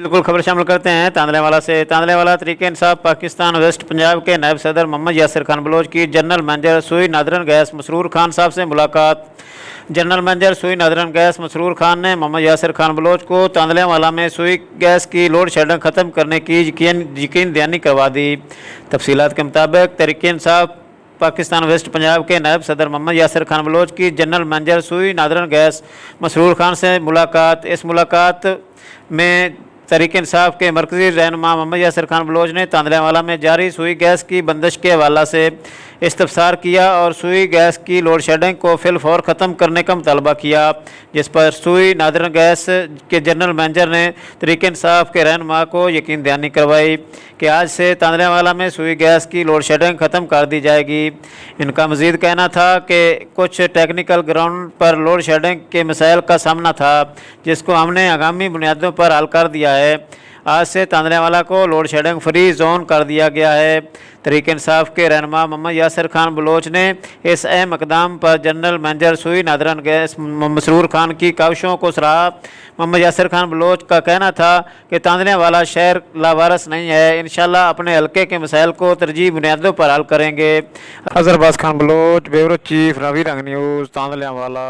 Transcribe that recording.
बिल्कुल खबर शामिल करते हैं तांदलेवाला से। तांदलेवाला तरीके इंसाफ पाकिस्तान वेस्ट पंजाब के नायब सदर मोहम्मद यासिर खान बलोच की जनरल मैनेजर सुई नादरन गैस मसरूर खान साहब से मुलाकात। जनरल मैनेजर सुई नादरन गैस मसरूर खान ने मोहम्मद यासिर खान बलोच को तांदलेवाला में सुई गैस की लोड शेडिंग ख़त्म करने की यकीन दहानी करवा दी। तफसीलात के मुताबिक तरीके इंसाफ पाकिस्तान वेस्ट पंजाब के नायब सदर मोहम्मद यासिर खान बलोच की जनरल मैनेजर सुई नादरन गैस मसरूर खान से मुलाकात। इस मुलाकात में तहरीक इंसाफ के मरकज़ी रहनुमा मोहम्मद यासिर खान बलोच ने तांदलेवाला में जारी सुई गैस की बंदिश के हवाला से इस्तफसार किया और सुई गैस की लोड शेडिंग को फिलफौर ख़त्म करने का मुतालबा किया, जिस पर सुई नादरन गैस के जनरल मैनेजर ने तहरीक इंसाफ के रहनुमा को यकीन दहानी करवाई कि आज से तांदलेवाला में सुई गैस की लोड शेडिंग ख़त्म कर दी जाएगी। इनका मज़ीद कहना था कि कुछ टेक्निकल ग्राउंड पर लोड शेडिंग के मसाइल का सामना था, जिसको हमने आगामी बुनियादों पर हल कर दिया है। आज से तांदलेवाला को लोड शेडिंग फ्री जोन कर दिया गया है। तहरीक इंसाफ के रहनुमा मोहम्मद यासिर खान बलोच ने इस अहम इक़दाम पर जनरल मैनेजर सुई नादरन गैस मसरूर खान की काविशों को सराहा। मोहम्मद यासिर खान बलोच का कहना था कि तांदलेवाला शहर लावारस नहीं है, इंशाल्लाह अपने हल्के के मसाइल को तरजीह बुनियादों पर हल करेंगे। Azhar Abbas Khan Baloch, bureau chief, Ravi Rang news, तांदलेवाला।